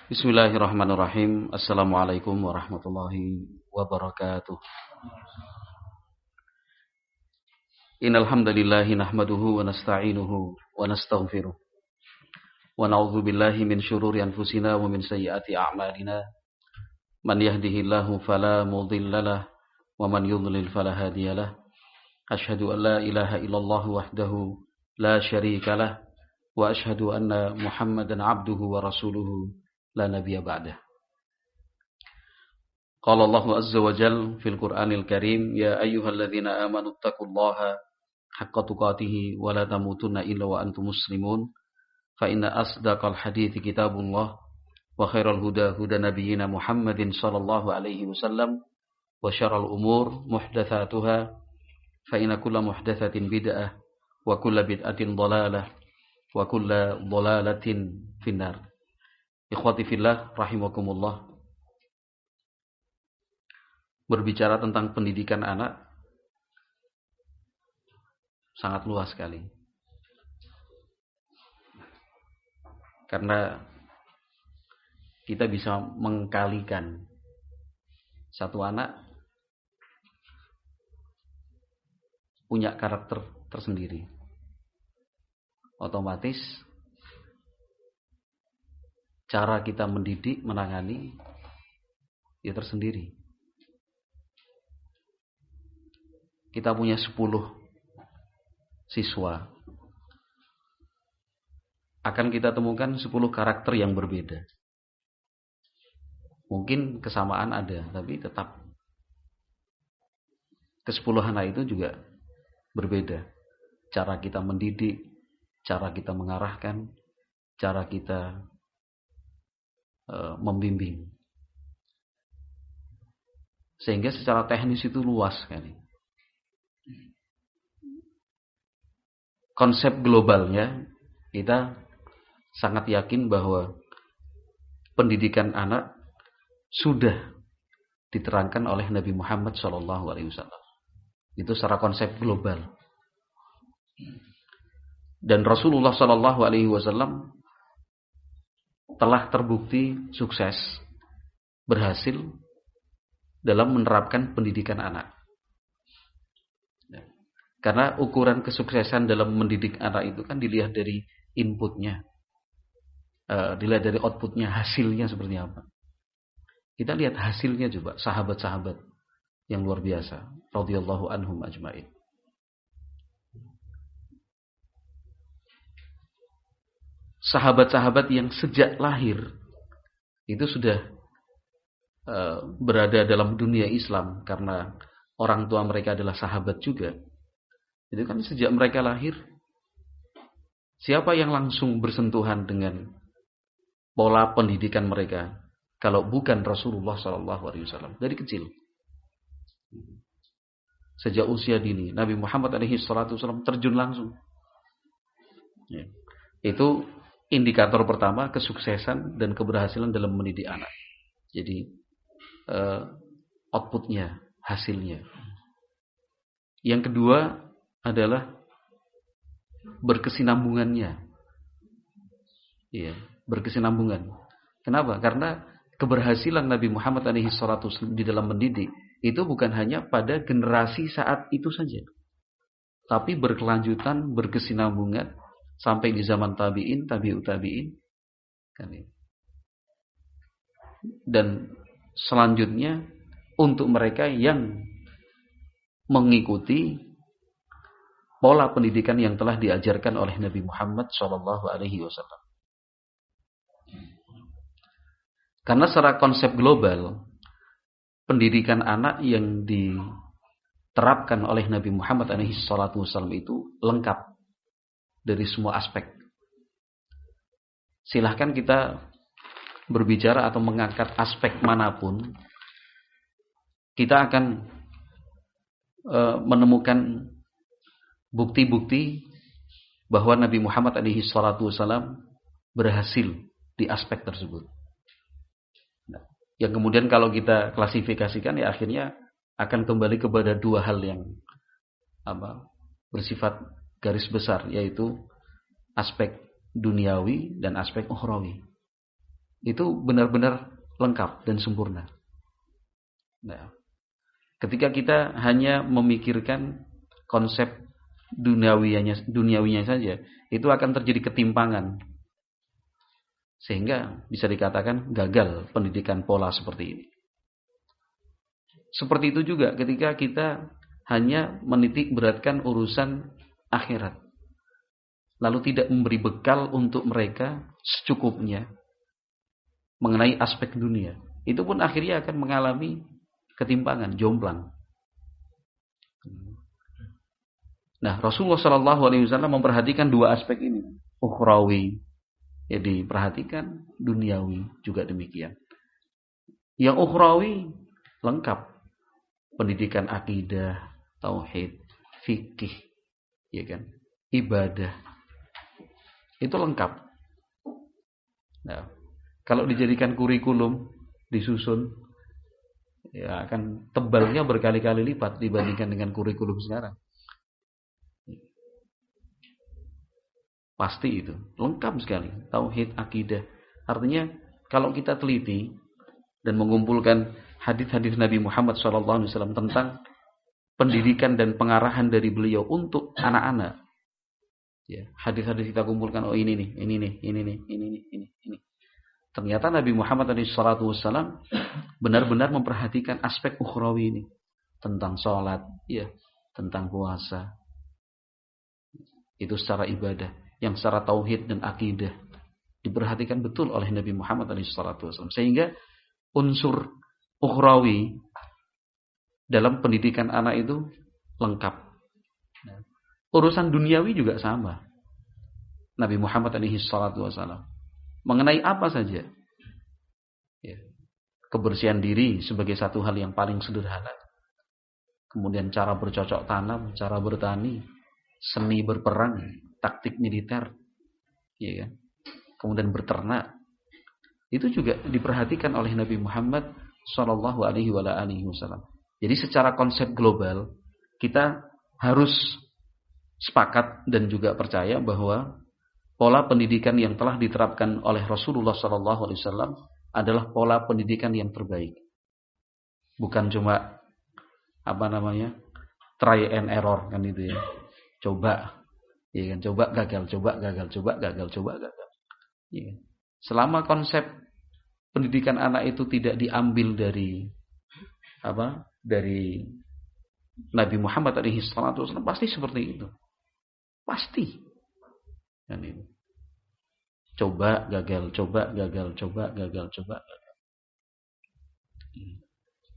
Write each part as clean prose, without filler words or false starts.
Bismillahirrahmanirrahim. Assalamualaikum warahmatullahi wabarakatuh. Innal hamdalillahi nahmaduhu wa nasta'inuhu wa nastaghfiruh. Wa na'udzu billahi min syururi anfusina wa min sayyiati a'malina. Man yahdihillahu fala mudilla lahu wa man yudlil fala hadiyalah. Asyhadu an la ilaha illallah wahdahu la syarika lah wa asyhadu anna Muhammadan 'abduhu wa rasuluhu la nabiyya ba'dah. Qala Allahu azza wa jalla fil Qur'anil Karim, ya ayyuhalladzina amanu taqullaha haqqa tuqatih wa la tamutunna illa wa antum muslimun. Fa inna asdaqal hadithi kitabullah wa khairal huda huda nabiyyina Muhammadin sallallahu alaihi wasallam wa syarrul umur muhdatsatuha fa inna kulla muhdatsatin bid'ah wa kulla bid'atin dhalalah wa kulla dhalalatin finnar. Ikhwati fillah rahimakumullah. Berbicara tentang pendidikan anak sangat luas sekali. Karena kita bisa mengkalikan satu anak punya karakter tersendiri. Otomatis cara kita mendidik, menangani ya tersendiri. Kita punya 10 siswa. Akan kita temukan 10 karakter yang berbeda. Mungkin kesamaan ada, tapi tetap ke-10 anak itu juga berbeda. Cara kita mendidik, cara kita mengarahkan, cara kita membimbing. Sehingga secara teknis itu luas sekali. Konsep globalnya kita sangat yakin bahwa pendidikan anak sudah diterangkan oleh Nabi Muhammad SAW. Itu secara konsep global. Dan Rasulullah SAW telah terbukti sukses, berhasil dalam menerapkan pendidikan anak. Karena ukuran kesuksesan dalam mendidik anak itu kan dilihat dari inputnya, dilihat dari outputnya, hasilnya seperti apa. Kita lihat hasilnya coba, sahabat-sahabat yang luar biasa, radhiyallahu anhum ajmain. Sahabat-sahabat yang sejak lahir itu sudah berada dalam dunia Islam karena orang tua mereka adalah sahabat juga. Itu kan sejak mereka lahir, siapa yang langsung bersentuhan dengan pola pendidikan mereka kalau bukan Rasulullah SAW dari kecil. Sejak usia dini Nabi Muhammad SAW terjun langsung. Ya. Itu indikator pertama kesuksesan dan keberhasilan dalam mendidik anak. Jadi outputnya, hasilnya. Yang kedua adalah berkesinambungannya. Iya, berkesinambungan. Kenapa? Karena keberhasilan Nabi Muhammad SAW di dalam mendidik itu bukan hanya pada generasi saat itu saja, tapi berkelanjutan, berkesinambungan sampai di zaman tabi'in, tabi'ut tabi'in, kan ini. Dan selanjutnya untuk mereka yang mengikuti pola pendidikan yang telah diajarkan oleh Nabi Muhammad SAW. Karena secara konsep global, pendidikan anak yang diterapkan oleh Nabi Muhammad SAW itu lengkap dari semua aspek. Silahkan kita berbicara atau mengangkat aspek manapun, kita akan menemukan bukti-bukti bahwa Nabi Muhammad SAW berhasil di aspek tersebut. Nah, yang kemudian kalau kita klasifikasikan ya akhirnya akan kembali kepada dua hal yang bersifat garis besar, yaitu aspek duniawi dan aspek ukhrawi. itu benar-benar lengkap dan sempurna. Nah, ketika kita hanya memikirkan konsep duniawinya saja, itu akan terjadi ketimpangan. Sehingga bisa dikatakan gagal pendidikan pola seperti ini. Seperti itu juga ketika kita hanya menitik beratkan urusan akhirat, lalu tidak memberi bekal untuk mereka secukupnya mengenai aspek dunia, itu pun akhirnya akan mengalami ketimpangan, jomplang. Nah, Rasulullah SAW memperhatikan dua aspek ini, ukhrawi, ya diperhatikan, duniawi juga demikian. Yang ukhrawi lengkap, pendidikan akidah, tauhid, fikih, ya kan, ibadah, itu lengkap. Nah, kalau dijadikan kurikulum, disusun, ya akan tebalnya berkali-kali lipat dibandingkan dengan kurikulum sekarang. Pasti itu lengkap sekali, tauhid, akidah. Artinya kalau kita teliti dan mengumpulkan hadis-hadis Nabi Muhammad SAW tentang pendidikan dan pengarahan dari beliau untuk anak-anak, ya, hadis-hadis kita kumpulkan, oh ini nih. Ternyata Nabi Muhammad SAW benar-benar memperhatikan aspek ukhrawi ini, tentang sholat, ya, tentang puasa, itu secara ibadah. Yang secara tauhid dan akidah diperhatikan betul oleh Nabi Muhammad SAW, sehingga unsur ukhrawi dalam pendidikan anak itu lengkap. Urusan duniawi juga sama. Nabi Muhammad SAW mengenai apa saja, ya, kebersihan diri sebagai satu hal yang paling sederhana, kemudian cara bercocok tanam, cara bertani, seni berperang, taktik militer, ya kan? Kemudian berternak, itu juga diperhatikan oleh Nabi Muhammad SAW. Jadi secara konsep global kita harus sepakat dan juga percaya bahwa pola pendidikan yang telah diterapkan oleh Rasulullah SAW adalah pola pendidikan yang terbaik. Bukan cuma try and error kan itu ya. Coba, ya kan, coba gagal. Ya kan? Selama konsep pendidikan anak itu tidak diambil dari Nabi Muhammad SAW, pasti seperti itu. Pasti. Dan ini. Coba gagal.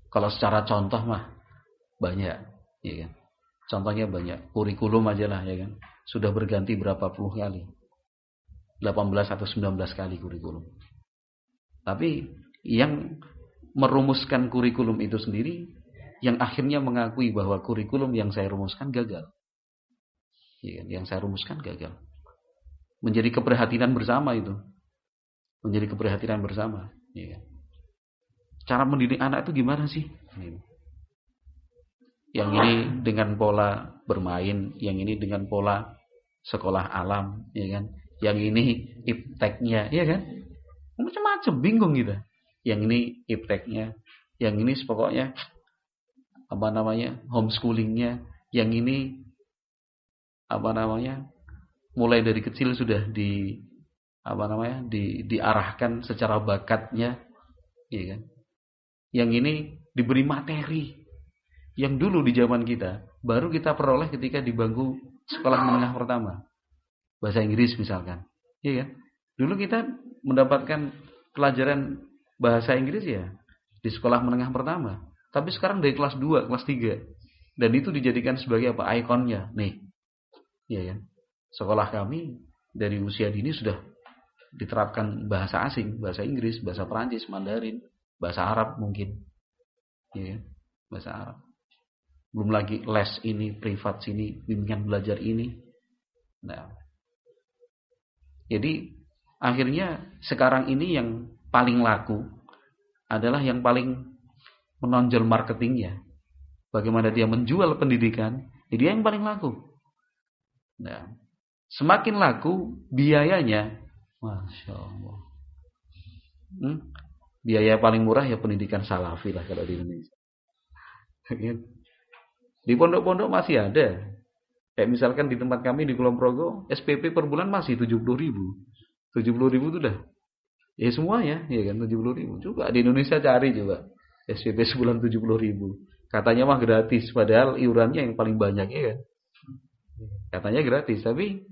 Kalau secara contoh mah banyak, ya kan. Contohnya banyak. Kurikulum aja lah, ya kan. Sudah berganti berapa puluh kali. 18 atau 19 kali kurikulum. Tapi yang merumuskan kurikulum itu sendiri, yang akhirnya mengakui bahwa kurikulum yang saya rumuskan gagal. Ya kan? Yang saya rumuskan gagal. Menjadi keprihatinan bersama itu. Menjadi keprihatinan bersama. Ya kan? Cara mendidik anak itu gimana sih? Yang ini dengan pola bermain, yang ini dengan pola sekolah alam, ya kan? Yang ini ipteknya, ya kan? Macam-macam, bingung gitu. Yang ini ipteknya, yang ini pokoknya homeschoolingnya, yang ini mulai dari kecil sudah diarahkan secara bakatnya, ya kan? Yang ini diberi materi yang dulu di zaman kita baru kita peroleh ketika di bangku sekolah menengah pertama, bahasa Inggris misalkan, ya kan? Dulu kita mendapatkan pelajaran bahasa Inggris ya di sekolah menengah pertama, tapi sekarang dari kelas 2, kelas 3, dan itu dijadikan sebagai ikonnya nih, ya kan? Sekolah kami dari usia dini sudah diterapkan bahasa asing, bahasa Inggris, bahasa Perancis, Mandarin, bahasa Arab mungkin, ya kan? Bahasa Arab. Belum lagi les ini, privat sini, bimbingan belajar ini. Nah, jadi akhirnya sekarang ini yang paling laku adalah yang paling menonjol marketingnya. Bagaimana dia menjual pendidikan, dia yang paling laku. Nah, semakin laku biayanya, Masya Allah. Biaya paling murah ya pendidikan salafi lah kalau di Indonesia. Di pondok-pondok masih ada. Kayak misalkan di tempat kami di Kulon Progo, SPP per bulan masih 70.000. 70.000 itu udah. Ya semuanya, ya kan 70.000. Coba di Indonesia cari coba. SPP sebulan 70.000. Katanya mah gratis, padahal iurannya yang paling banyak ya kan. Katanya gratis, tapi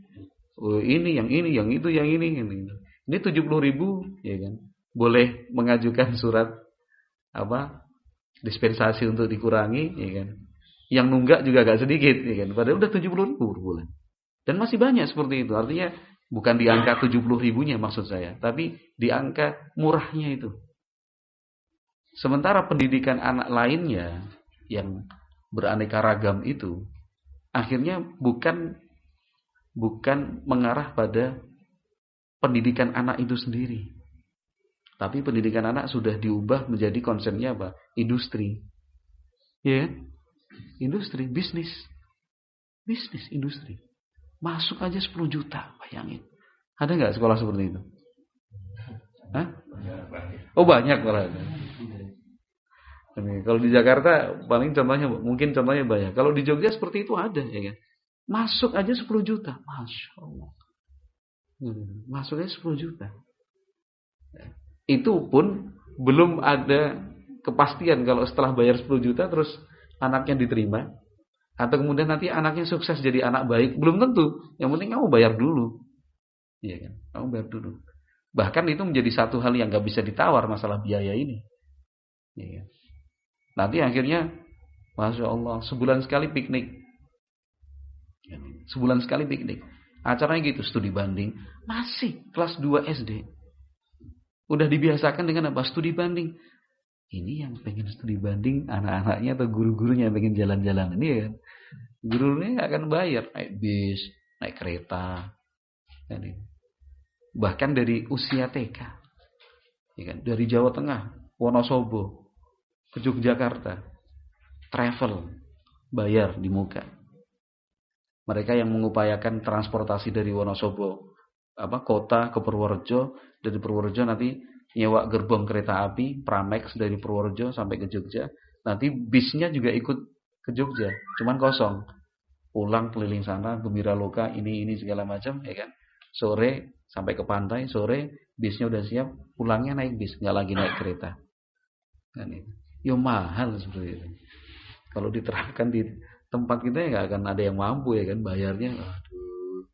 ini, yang itu, yang ini. Ini 70.000, ya kan. Boleh mengajukan surat dispensasi untuk dikurangi, ya kan. Yang nunggak juga agak sedikit, ya kan. Padahal udah 70.000 per bulan. Dan masih banyak seperti itu. Artinya bukan di angka 70.000-nya maksud saya, tapi di angka murahnya itu. Sementara pendidikan anak lainnya yang beraneka ragam itu akhirnya bukan mengarah pada pendidikan anak itu sendiri. Tapi pendidikan anak sudah diubah menjadi konsepnya apa? Industri. Ya, industri, bisnis, industri. Masuk aja 10 juta, bayangin. Ada nggak sekolah seperti itu? Hah? Oh banyak malah. Kalau di Jakarta paling mungkin contohnya banyak. Kalau di Jogja seperti itu ada, ya kan? Masuk aja 10 juta, masya Allah. Masuk aja 10 juta. Itu pun belum ada kepastian kalau setelah bayar 10 juta terus anaknya diterima. Atau kemudian nanti anaknya sukses jadi anak baik, belum tentu. Yang penting kamu bayar dulu, iya kan? Kamu bayar dulu. Bahkan itu menjadi satu hal yang nggak bisa ditawar masalah biaya ini. Iya kan? Nanti akhirnya, masya Allah, sebulan sekali piknik. Sebulan sekali piknik. Acaranya gitu, studi banding. Masih kelas 2 SD. Udah dibiasakan dengan apa? Studi banding. Ini yang pengen studi banding anak-anaknya atau guru-gurunya yang pengen jalan-jalan ini ya kan. Gurunya akan bayar naik bis, naik kereta. Bahkan dari usia TK. Ya kan? Dari Jawa Tengah, Wonosobo ke Yogyakarta. Travel bayar di muka. Mereka yang mengupayakan transportasi dari Wonosobo kota ke Purworejo, dari Purworejo nanti nyewa gerbong kereta api Pramex dari Purworejo sampai ke Jogja. Nanti bisnya juga ikut ke Jogja, cuman kosong. Pulang keliling sana, Gembira Loka, ini segala macam, ya kan. Sore sampai ke pantai, sore bisnya udah siap, pulangnya naik bis, nggak lagi naik kereta. Kan itu. Yo mahal seperti itu. Kalau diterapkan di tempat kita ya nggak akan ada yang mampu ya kan bayarnya. Aduh.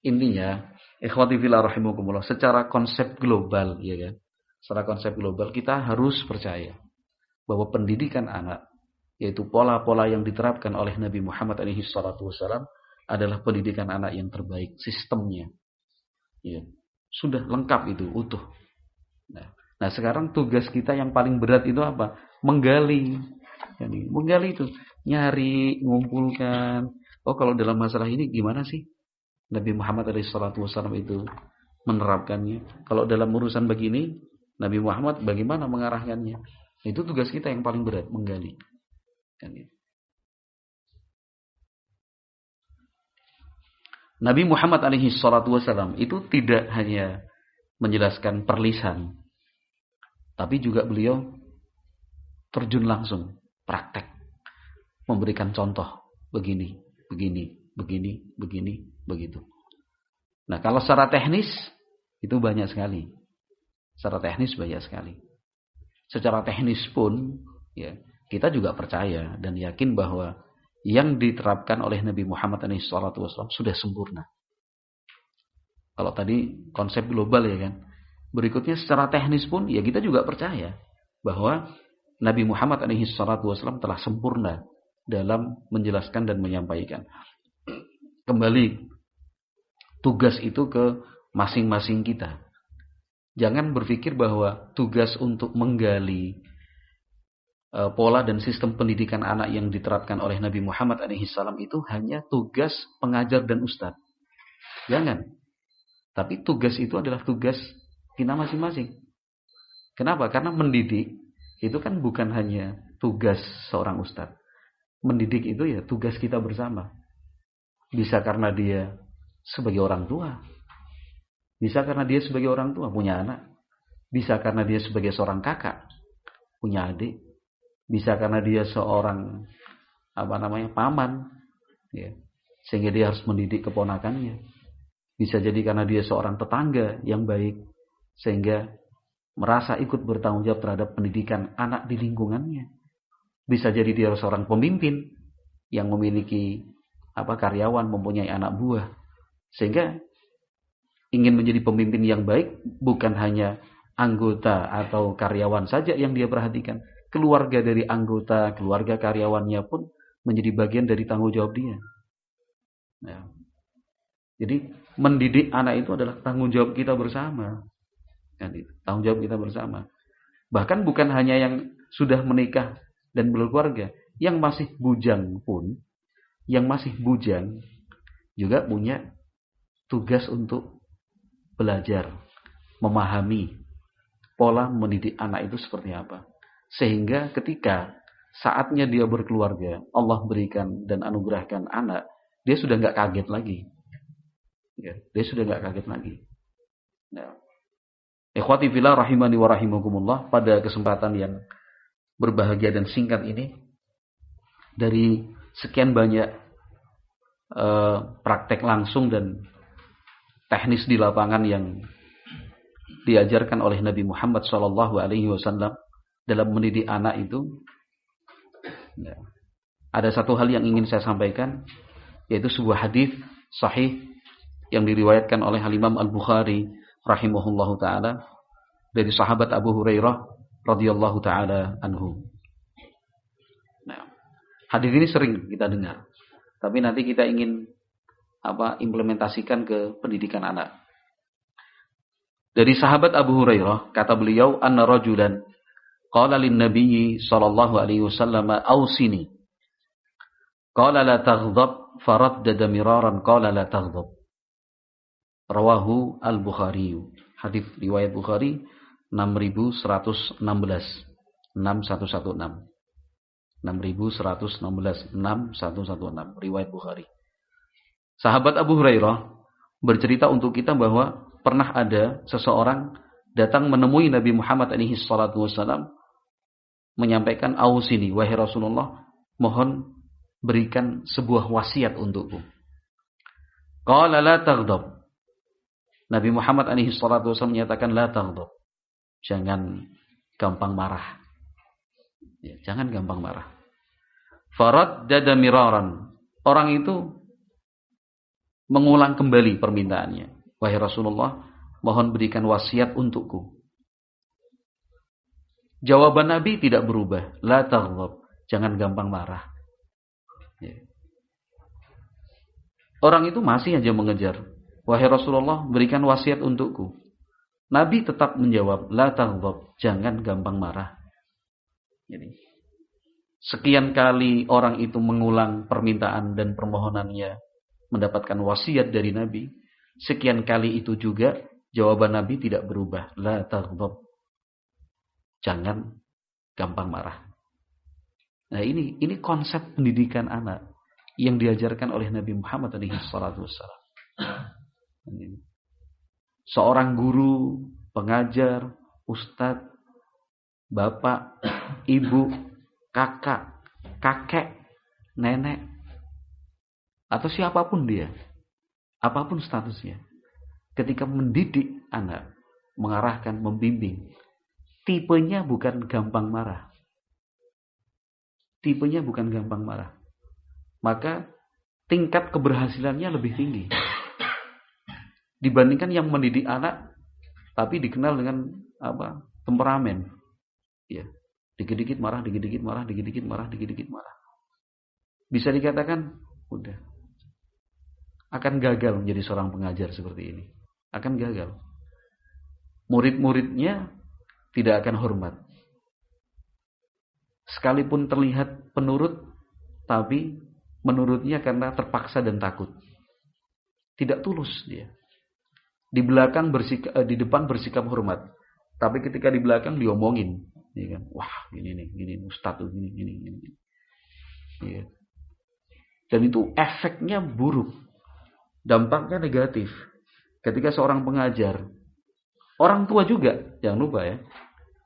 Intinya, ikhwati fillah rahimakumullah, secara konsep global ya kan. Secara konsep global kita harus percaya bahwa pendidikan anak, yaitu pola-pola yang diterapkan oleh Nabi Muhammad SAW adalah pendidikan anak yang terbaik, sistemnya. Ya, sudah lengkap itu, utuh. Nah, sekarang tugas kita yang paling berat itu apa? Menggali. Yani, menggali itu, nyari, ngumpulkan. Oh, kalau dalam masalah ini gimana sih Nabi Muhammad SAW itu menerapkannya? Kalau dalam urusan begini, Nabi Muhammad bagaimana mengarahkannya? Itu tugas kita yang paling berat, menggali. Nabi Muhammad SAW itu tidak hanya menjelaskan perlisan, tapi juga beliau terjun langsung, praktek, memberikan contoh, begini, begitu. Nah, kalau secara teknis itu banyak sekali. Secara teknis banyak sekali. Secara teknis pun, ya, kita juga percaya dan yakin bahwa yang diterapkan oleh Nabi Muhammad SAW sudah sempurna. Kalau tadi konsep global ya kan. Berikutnya secara teknis pun ya kita juga percaya bahwa Nabi Muhammad SAW telah sempurna dalam menjelaskan dan menyampaikan. Kembali tugas itu ke masing-masing kita. Jangan berpikir bahwa tugas untuk menggali pola dan sistem pendidikan anak yang diterapkan oleh Nabi Muhammad SAW itu hanya tugas pengajar dan ustadz. Jangan. Tapi tugas itu adalah tugas kita masing-masing. Kenapa? Karena mendidik itu kan bukan hanya tugas seorang ustadz. Mendidik itu ya tugas kita bersama. Bisa karena dia sebagai orang tua. Bisa karena dia sebagai orang tua punya anak. Bisa karena dia sebagai seorang kakak, punya adik. Bisa karena dia seorang paman, ya, sehingga dia harus mendidik keponakannya. Bisa jadi karena dia seorang tetangga yang baik, sehingga merasa ikut bertanggung jawab terhadap pendidikan anak di lingkungannya. Bisa jadi dia seorang pemimpin yang memiliki karyawan, mempunyai anak buah, sehingga ingin menjadi pemimpin yang baik bukan hanya anggota atau karyawan saja yang dia perhatikan. Keluarga dari anggota, keluarga karyawannya pun menjadi bagian dari tanggung jawab dia. Ya. Jadi mendidik anak itu adalah tanggung jawab kita bersama. Tanggung jawab kita bersama. Bahkan bukan hanya yang sudah menikah dan berkeluarga, yang masih bujang pun, yang masih bujang juga punya tugas untuk belajar, memahami pola mendidik anak itu seperti apa. Sehingga ketika saatnya dia berkeluarga, Allah berikan dan anugerahkan anak, dia sudah nggak kaget lagi. Ya, dia sudah nggak kaget lagi. Nah, ikhwati fillah rahimani wa rahimakumullah, pada kesempatan yang berbahagia dan singkat ini, dari sekian banyak praktek langsung dan teknis di lapangan yang diajarkan oleh Nabi Muhammad SAW dalam mendidik anak itu, ya, ada satu hal yang ingin saya sampaikan, yaitu sebuah hadis sahih yang diriwayatkan oleh Imam Al-Bukhari rahimahullahu taala dari sahabat Abu Hurairah radhiyallahu taala anhu. Nah, hadis ini sering kita dengar, tapi nanti kita ingin implementasikan ke pendidikan anak. Dari sahabat Abu Hurairah, kata beliau, anna rajulan qala lin nabiyyi sallallahu alaihi wasallam ausini. Qala la taghdab, faraddada miraran qala la taghdab. Rawahu Al-Bukhari. Hadis riwayat Bukhari 6116. 6116. 6116 6116 riwayat Bukhari. Sahabat Abu Hurairah bercerita untuk kita bahwa pernah ada seseorang datang menemui Nabi Muhammad alaihi salatu wasallam menyampaikan, ausini, wahai Rasulullah, mohon berikan sebuah wasiat untukku. Qala la taghdab. Nabi Muhammad alaihi salatu wasallam menyatakan, la taghdab. Jangan gampang marah. Ya, jangan gampang marah. Faraddada miraran. Orang itu mengulang kembali permintaannya. Wahai Rasulullah, mohon berikan wasiat untukku. Jawaban Nabi tidak berubah. La taghdab. Jangan gampang marah. Ya. Orang itu masih aja mengejar. Wahai Rasulullah, berikan wasiat untukku. Nabi tetap menjawab, la taghdab. Jangan gampang marah. Jadi, sekian kali orang itu mengulang permintaan dan permohonannya mendapatkan wasiat dari Nabi. Sekian kali itu juga jawaban Nabi tidak berubah. La taghdab. Jangan gampang marah. Nah, ini konsep pendidikan anak yang diajarkan oleh Nabi Muhammad SAW. Seorang guru, pengajar, ustadz, bapak, ibu, kakak, kakek, nenek, atau siapapun dia, apapun statusnya, ketika mendidik anak, mengarahkan, membimbing, tipenya bukan gampang marah. Tipenya bukan gampang marah. Maka tingkat keberhasilannya lebih tinggi dibandingkan yang mendidik anak tapi dikenal dengan temperamen. Ya, dikit-dikit marah, dikit-dikit marah, dikit-dikit marah, dikit-dikit marah. Bisa dikatakan udah akan gagal menjadi seorang pengajar seperti ini. Akan gagal. Murid-muridnya tidak akan hormat. Sekalipun terlihat penurut, tapi menurutnya karena terpaksa dan takut. Tidak tulus dia. Di belakang di depan bersikap hormat, tapi ketika di belakang diomongin, ya kan? Wah, gini ustaz tuh gini. Ya. Dan itu efeknya buruk, dampaknya negatif. Ketika seorang pengajar, Orang tua juga, jangan lupa ya.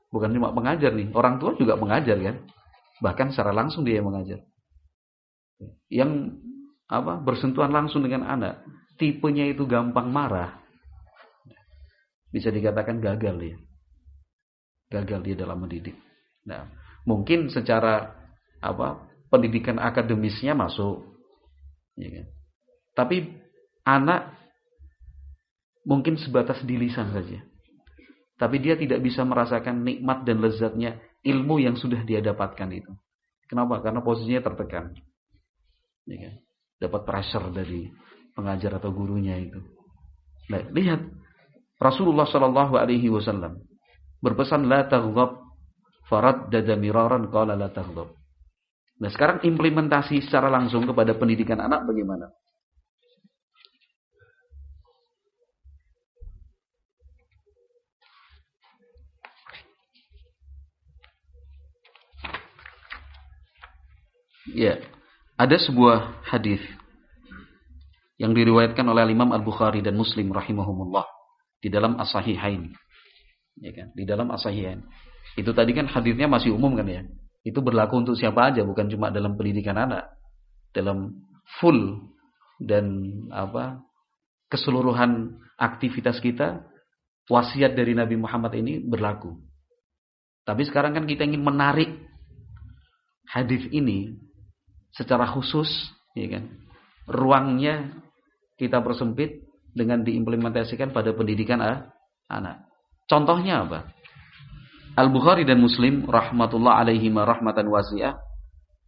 Bukan cuma pengajar nih, orang tua juga mengajar kan. Bahkan secara langsung dia yang mengajar. Yang bersentuhan langsung dengan anak, tipenya itu gampang marah. Bisa dikatakan gagal dia. Gagal dia dalam mendidik. Nah, mungkin secara pendidikan akademisnya masuk, ya kan? Tapi anak mungkin sebatas di lisan saja. Tapi dia tidak bisa merasakan nikmat dan lezatnya ilmu yang sudah dia dapatkan itu. Kenapa? Karena posisinya tertekan. Ya kan? Dapat pressure dari pengajar atau gurunya itu. Nah, lihat Rasulullah Shallallahu Alaihi Wasallam berpesan la taghdab, faraddada miraran qala la taghdab. Nah, sekarang implementasi secara langsung kepada pendidikan anak bagaimana? Ya, ada sebuah hadis yang diriwayatkan oleh Imam Al-Bukhari dan Muslim rahimahumullah di dalam As-Sahihain. Ya kan? Di dalam As-Sahihain. Itu tadi kan hadisnya masih umum kan ya. Itu berlaku untuk siapa aja, bukan cuma dalam pendidikan anak. Dalam full dan keseluruhan aktivitas kita, wasiat dari Nabi Muhammad ini berlaku. Tapi sekarang kan kita ingin menarik hadis ini secara khusus, ya kan? Ruangnya kita persempit dengan diimplementasikan pada pendidikan anak. Contohnya apa? Al-Bukhari dan Muslim rahmatullah alaihima rahmatan wasi'ah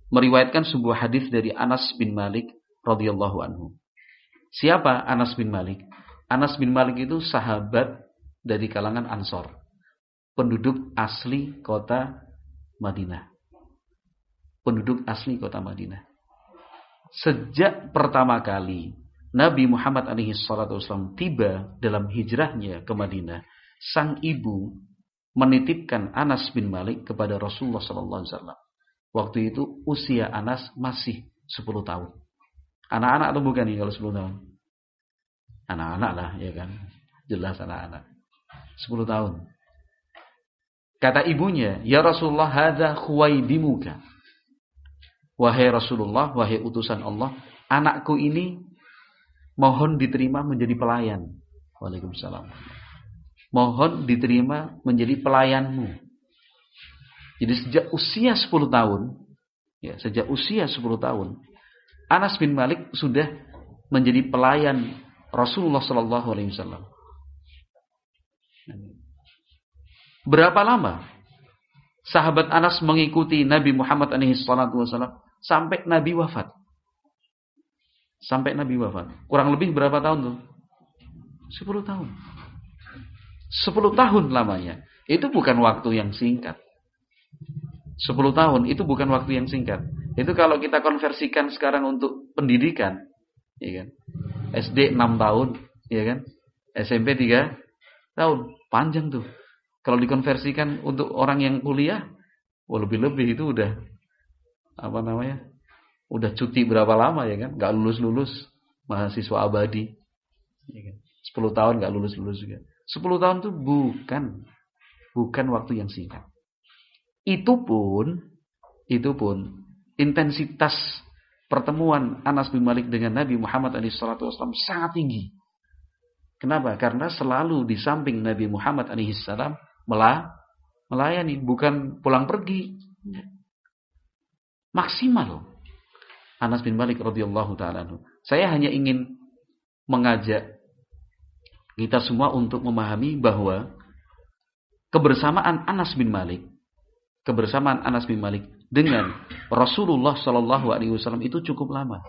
meriwayatkan sebuah hadis dari Anas bin Malik radhiyallahu anhu. Siapa Anas bin Malik? Anas bin Malik itu sahabat dari kalangan Ansor, penduduk asli kota Madinah. Penduduk asli kota Madinah. Sejak pertama kali Nabi Muhammad SAW tiba dalam hijrahnya ke Madinah, sang ibu menitipkan Anas bin Malik kepada Rasulullah SAW. Waktu itu usia Anas masih 10 tahun. Anak-anak atau bukan nih kalau 10 tahun? Anak-anak lah, ya kan? Jelas anak-anak. 10 tahun. Kata ibunya, ya Rasulullah, hadza khuwaidimuka. Wahai Rasulullah, wahai utusan Allah, anakku ini mohon diterima menjadi pelayan. Waalaikumsalam. Mohon diterima menjadi pelayanmu. Jadi sejak usia 10 tahun, ya, sejak usia 10 tahun, Anas bin Malik sudah menjadi pelayan Rasulullah sallallahu alaihi wasallam. Berapa lama sahabat Anas mengikuti Nabi Muhammad SAW sampai Nabi wafat? Sampai Nabi wafat. Kurang lebih berapa tahun tuh? 10 tahun. 10 tahun lamanya. Itu bukan waktu yang singkat. 10 tahun itu bukan waktu yang singkat. Itu kalau kita konversikan sekarang untuk pendidikan, ya kan? SD 6 tahun, ya kan? SMP 3 tahun. Panjang tuh. Kalau dikonversikan untuk orang yang kuliah, lebih-lebih itu udah udah cuti berapa lama, ya kan? Gak lulus-lulus, mahasiswa abadi, ya kan? 10 tahun gak lulus-lulus juga. 10 tahun itu bukan waktu yang singkat. Itu pun intensitas pertemuan Anas bin Malik dengan Nabi Muhammad SAW sangat tinggi. Kenapa? Karena selalu di samping Nabi Muhammad SAW melayani, bukan pulang pergi. Maksimal. Anas bin Malik radhiyallahu taala anhu. Saya hanya ingin mengajak kita semua untuk memahami bahwa kebersamaan Anas bin Malik dengan Rasulullah Shallallahu Alaihi Wasallam itu cukup lama.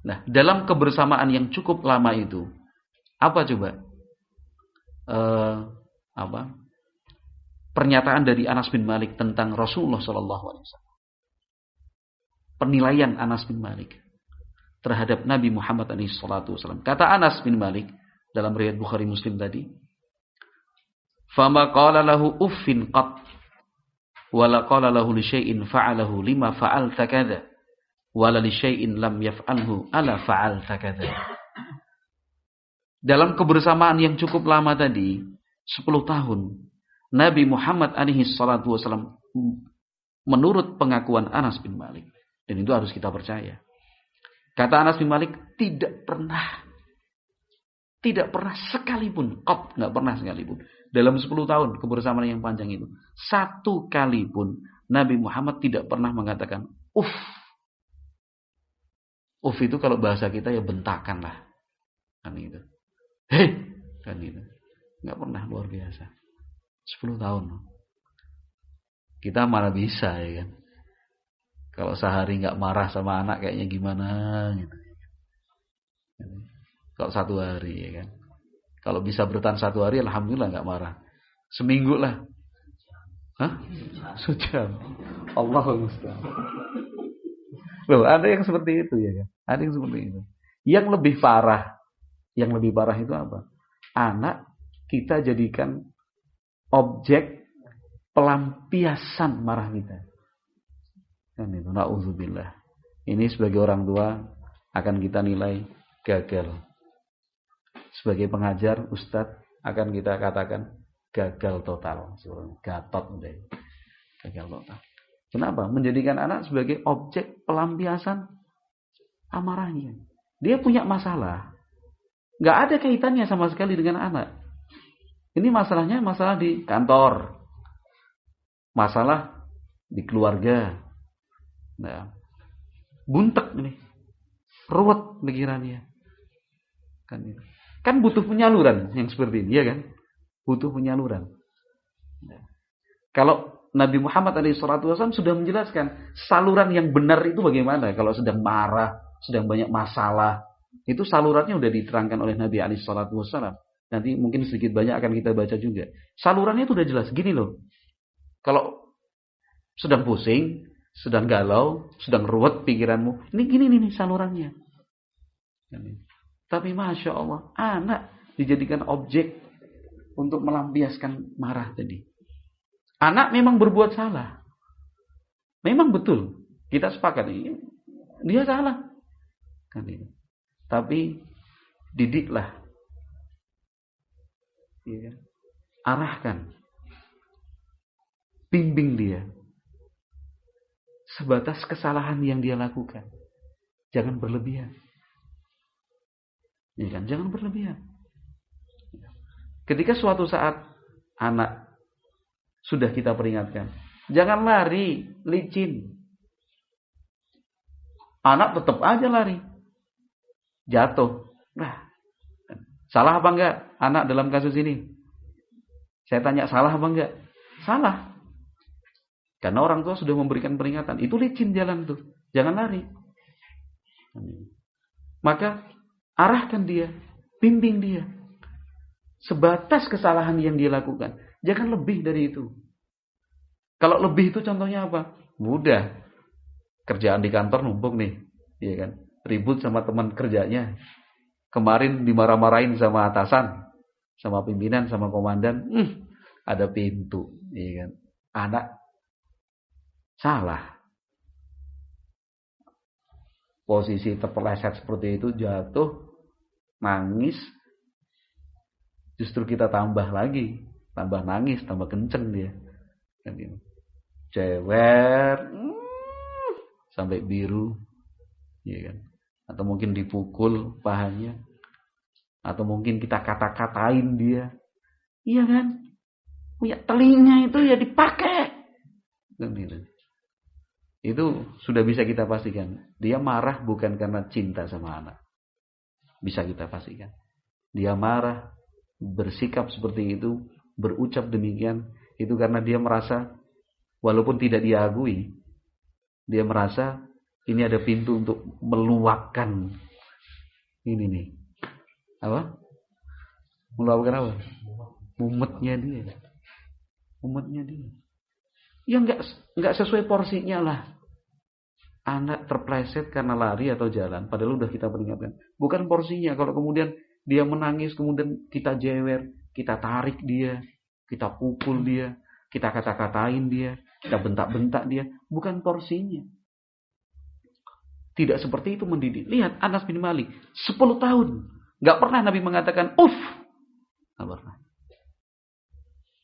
Nah, dalam kebersamaan yang cukup lama itu, apa coba? Pernyataan dari Anas bin Malik tentang Rasulullah Shallallahu Alaihi Wasallam. Penilaian Anas bin Malik terhadap Nabi Muhammad SAW. Kata Anas bin Malik dalam riwayat Bukhari Muslim tadi, "Fama qala lahu uffin qat, wala qala lahu li syai'in fa'alahu lima fa'alta kadza, wala li syai'in lam yaf'alhu ala fa'alta kadza." Dalam kebersamaan yang cukup lama tadi, 10 tahun, Nabi Muhammad alaihi salatu wasallam, menurut pengakuan Anas bin Malik, dan itu harus kita percaya. Kata Anas bin Malik, tidak pernah sekalipun, nggak pernah sekalipun, dalam 10 tahun kebersamaan yang panjang itu, satu kali pun Nabi Muhammad tidak pernah mengatakan uff. Uff itu kalau bahasa kita ya bentakan lah, kan itu. Hei, kan itu. Nggak pernah, luar biasa. 10 tahun. Kita mana bisa ya kan. Kalau sehari nggak marah sama anak kayaknya gimana gitu. Kalau 1 hari ya kan. Kalau bisa bertahan 1 hari, alhamdulillah nggak marah. Seminggu lah. Hah? Sejam. Allahul musta'an. Loh, ada yang seperti itu ya kan. Ada yang seperti itu. Yang lebih parah itu apa? Anak kita jadikan objek pelampiasan marah kita. Kan itu, na'udzubillah. Ini sebagai orang tua akan kita nilai gagal. Sebagai pengajar, ustadz, akan kita katakan gagal total. Gatot udah. Gagal total. Kenapa? Menjadikan anak sebagai objek pelampiasan amarahnya. Dia punya masalah. Nggak ada kaitannya sama sekali dengan anak. Ini masalahnya masalah di kantor. Masalah di keluarga. Nah, buntek ini. Ruwet pikirannya. Kan butuh penyaluran yang seperti ini, ya kan? Butuh penyaluran. Nah, kalau Nabi Muhammad SAW sudah menjelaskan saluran yang benar itu bagaimana. Kalau sedang marah, sedang banyak masalah, itu salurannya sudah diterangkan oleh Nabi SAW. Nanti mungkin sedikit banyak akan kita baca juga. Salurannya itu sudah jelas. Gini loh. Kalau sedang pusing, sedang galau, sedang ruwet pikiranmu, ini gini nih salurannya. Tapi Masya Allah, anak dijadikan objek untuk melampiaskan marah tadi. Anak memang berbuat salah. Memang betul. Kita sepakat. Dia salah. Kan itu. Tapi didiklah. Ya. Arahkan. Bimbing dia. Sebatas kesalahan yang dia lakukan. Jangan berlebihan. Ya kan? Jangan berlebihan. Ketika suatu saat anak sudah kita peringatkan, jangan lari, licin. Anak tetap aja lari. Jatuh. Nah, salah apa enggak anak dalam kasus ini? Saya tanya, salah apa enggak? Salah. Karena orang tua sudah memberikan peringatan. Itu licin jalan tuh. Jangan lari. Maka arahkan dia. Bimbing dia. Sebatas kesalahan yang dia lakukan. Jangan lebih dari itu. Kalau lebih itu contohnya apa? Mudah. Kerjaan di kantor numpuk nih. Iya kan? Ribut sama teman kerjanya. Kemarin dimarah-marahin sama atasan. Sama pimpinan, sama komandan. Ada pintu. Iya kan? Anak salah. Posisi terpeleset seperti itu, jatuh, nangis. Justru kita tambah lagi. Tambah nangis, tambah kenceng dia. Cewer. Sampai biru. Ya kan? Atau mungkin dipukul pahanya. Atau mungkin kita kata-katain dia. Iya kan? Punya telinga itu ya dipakai. Itu sudah bisa kita pastikan. Dia marah bukan karena cinta sama anak. Bisa kita pastikan. Dia marah, bersikap seperti itu, berucap demikian, itu karena dia merasa, walaupun tidak diakui, dia merasa ini ada pintu untuk meluapkan ini nih. Apa? Meluapkan apa? Mumetnya dia. Mumetnya dia. Ya enggak sesuai porsinya lah. Anak terpleset karena lari atau jalan, padahal udah kita peringatkan. Bukan porsinya. Kalau kemudian dia menangis, kemudian kita jewer, kita tarik dia, kita pukul dia, kita kata-katain dia, kita bentak-bentak dia, bukan porsinya. Tidak seperti itu mendidik. Lihat Anas bin Malik, 10 tahun Enggak pernah Nabi mengatakan uff. Enggak pernah.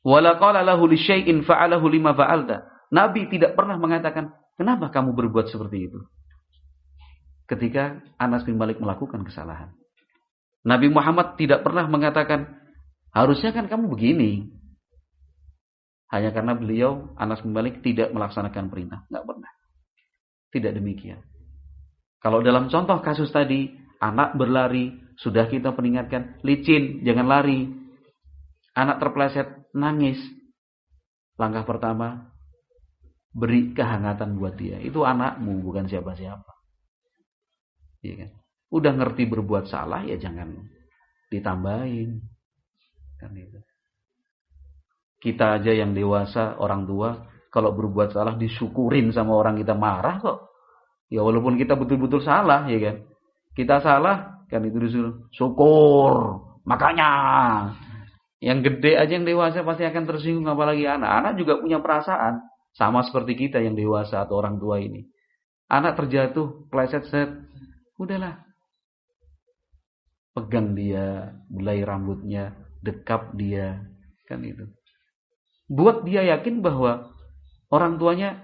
Wala qala lahu li syai'in fa'alahu lima fa'alta. Nabi tidak pernah mengatakan, "Kenapa kamu berbuat seperti itu?" Ketika Anas bin Malik melakukan kesalahan. Nabi Muhammad tidak pernah mengatakan, "Harusnya kan kamu begini." Hanya karena beliau, Anas bin Malik, tidak melaksanakan perintah. Enggak pernah. Tidak demikian. Kalau dalam contoh kasus tadi, anak berlari, sudah kita peringatkan, licin, jangan lari. Anak terpeleset, nangis. Langkah pertama, beri kehangatan buat dia. Itu anakmu, bukan siapa-siapa. Iya kan? Udah ngerti berbuat salah, ya jangan ditambahin. Kan itu. Kita aja yang dewasa, orang tua, kalau berbuat salah disyukurin sama orang, kita marah kok. Ya walaupun kita betul-betul salah, ya kan. Kita salah, kan itu disuruh syukur. Makanya yang gede aja, yang dewasa pasti akan tersinggung, apalagi anak. Anak juga punya perasaan, sama seperti kita yang dewasa atau orang tua ini. Anak terjatuh, pleset-set, udahlah. Pegang dia, belai rambutnya, dekap dia, kan itu. Buat dia yakin bahwa orang tuanya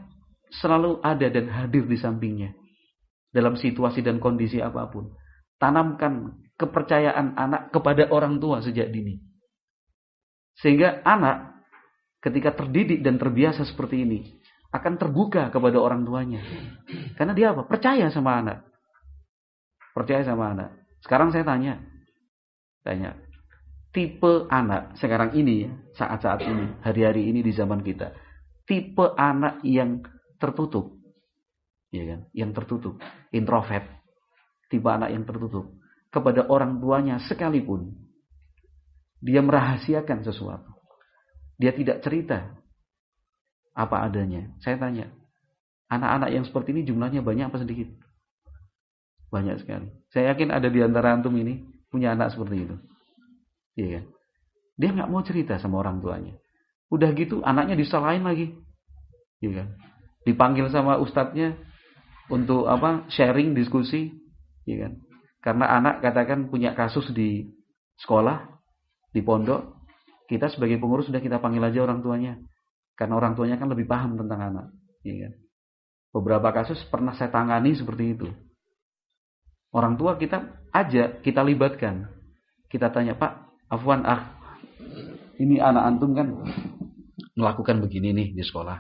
selalu ada dan hadir di sampingnya dalam situasi dan kondisi apapun. Tanamkan kepercayaan anak kepada orang tua sejak dini. Sehingga anak ketika terdidik dan terbiasa seperti ini akan terbuka kepada orang tuanya. Karena dia apa? Percaya sama anak. Percaya sama anak. Sekarang saya tanya. Tipe anak sekarang ini, saat-saat ini, hari-hari ini di zaman kita, tipe anak yang tertutup, ya kan? Yang tertutup, introvert, tipe anak yang tertutup kepada orang tuanya sekalipun, dia merahasiakan sesuatu, dia tidak cerita apa adanya. Saya tanya, anak-anak yang seperti ini jumlahnya banyak apa sedikit? Banyak sekali. Saya yakin ada di antara antum ini punya anak seperti itu. Iya kan? Dia nggak mau cerita sama orang tuanya. Udah gitu anaknya disalahin lagi. Iya kan? Dipanggil sama ustadznya untuk sharing, diskusi, iya kan? Karena anak katakan punya kasus di sekolah, di pondok, kita sebagai pengurus sudah kita panggil aja orang tuanya. Karena orang tuanya kan lebih paham tentang anak, iya kan? Beberapa kasus pernah saya tangani seperti itu. Orang tua kita ajak, kita libatkan. Kita tanya, "Pak, afwan ini anak antum kan melakukan begini nih di sekolah,